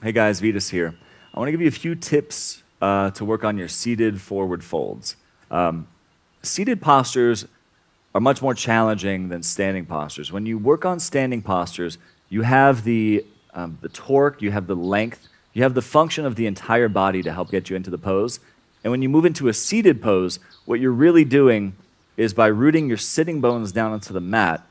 Hey guys, Vytas here. I want to give you a few tips to work on your seated forward folds. Seated postures are much more challenging than standing postures. When you work on standing postures, you have the torque, you have the length, you have the function of the entire body to help get you into the pose. And when you move into a seated pose, what you're really doing is by rooting your sitting bones down onto the mat,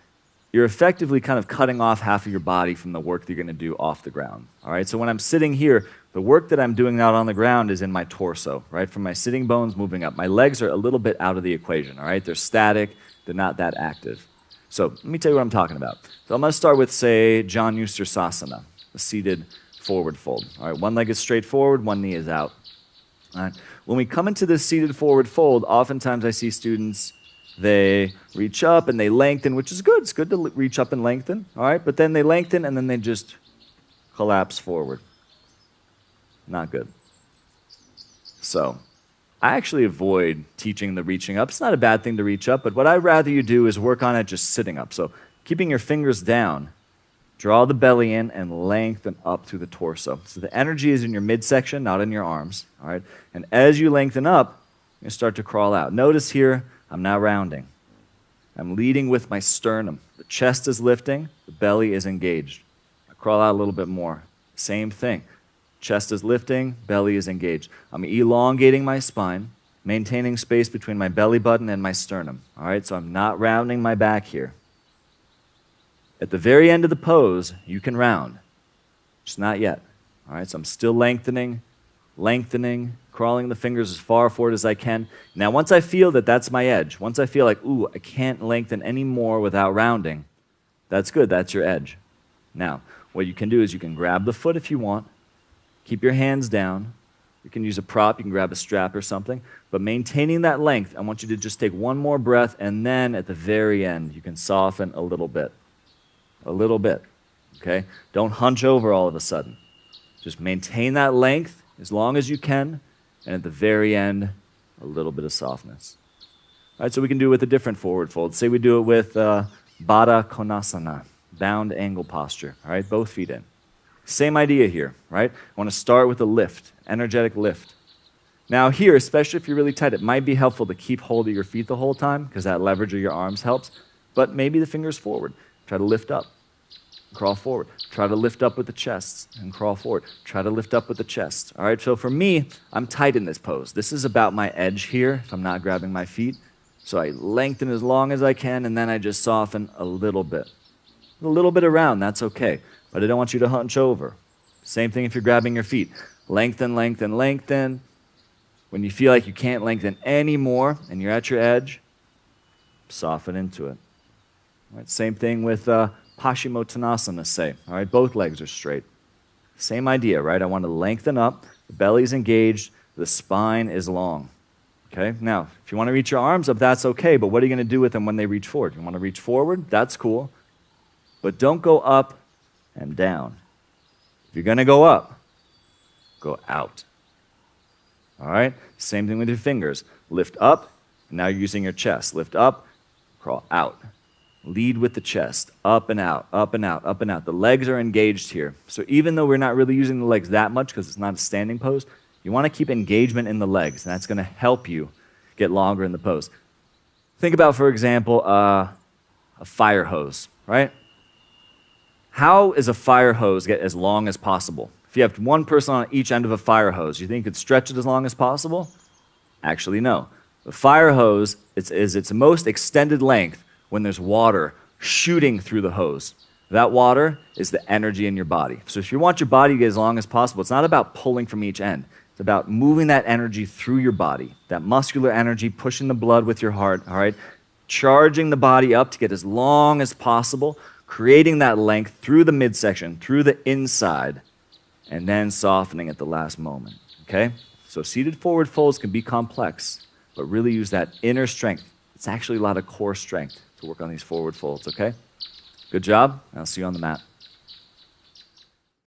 you're effectively kind of cutting off half of your body from the work that you're going to do off the ground. All right, so when I'm sitting here, the work that I'm doing out on the ground is in my torso, right? From my sitting bones moving up. My legs are a little bit out of the equation, all right? They're static, they're not that active. So let me tell you what I'm talking about. So I'm going to start with, say, Janusirsasana, a seated forward fold. All right, one leg is straight forward, one knee is out. All right. When we come into this seated forward fold, oftentimes I see students, they reach up and they lengthen, which is good. It's good to reach up and lengthen, all right? But then they lengthen and then they just collapse forward. Not good. So I actually avoid teaching the reaching up. It's not a bad thing to reach up, but what I'd rather you do is work on it just sitting up. So keeping your fingers down, draw the belly in and lengthen up through the torso. So the energy is in your midsection, not in your arms, all right? And as you lengthen up, you start to crawl out. Notice here, I'm now rounding. I'm leading with my sternum. The chest is lifting, the belly is engaged. I crawl out a little bit more. Same thing. Chest is lifting, belly is engaged. I'm elongating my spine, maintaining space between my belly button and my sternum. All right, so I'm not rounding my back here. At the very end of the pose, you can round. Just not yet. All right, so I'm still lengthening, crawling the fingers as far forward as I can. Now, once I feel that that's my edge, once I feel like, ooh, I can't lengthen any more without rounding, that's good, that's your edge. Now, what you can do is you can grab the foot if you want, keep your hands down, you can use a prop, you can grab a strap or something, but maintaining that length, I want you to just take one more breath, and then at the very end, you can soften a little bit, okay? Don't hunch over all of a sudden. Just maintain that length as long as you can, and at the very end, a little bit of softness. All right, so we can do it with a different forward fold. Say we do it with Baddha Konasana, bound angle posture, all right, both feet in. Same idea here, right? I want to start with a lift, energetic lift. Now here, especially if you're really tight, it might be helpful to keep hold of your feet the whole time because that leverage of your arms helps, but maybe the fingers forward. Try to lift up. Crawl forward. Try to lift up with the chest and crawl forward. Try to lift up with the chest. All right, so for me, I'm tight in this pose. This is about my edge here if I'm not grabbing my feet. So I lengthen as long as I can, and then I just soften a little bit. A little bit around, that's okay. But I don't want you to hunch over. Same thing if you're grabbing your feet. Lengthen, lengthen, lengthen. When you feel like you can't lengthen anymore and you're at your edge, soften into it. All right, same thing with Paschimottanasana, say. All right, both legs are straight. Same idea, right? I want to lengthen up, the belly's engaged, the spine is long. Okay, now, if you want to reach your arms up, that's okay, but what are you going to do with them when they reach forward? You want to reach forward? That's cool. But don't go up and down. If you're going to go up, go out. All right, same thing with your fingers. Lift up, and now you're using your chest. Lift up, crawl out. Lead with the chest, up and out, up and out, up and out. The legs are engaged here. So even though we're not really using the legs that much because it's not a standing pose, you want to keep engagement in the legs, and that's going to help you get longer in the pose. Think about, for example, a fire hose, right? How is a fire hose get as long as possible? If you have one person on each end of a fire hose, you think you could stretch it as long as possible? Actually, no. The fire hose is its most extended length when there's water shooting through the hose. That water is the energy in your body. So if you want your body to get as long as possible, it's not about pulling from each end. It's about moving that energy through your body, that muscular energy, pushing the blood with your heart, all right? Charging the body up to get as long as possible, creating that length through the midsection, through the inside, and then softening at the last moment, okay? So seated forward folds can be complex, but really use that inner strength. It's actually a lot of core strength to work on these forward folds, okay? Good job. I'll see you on the mat.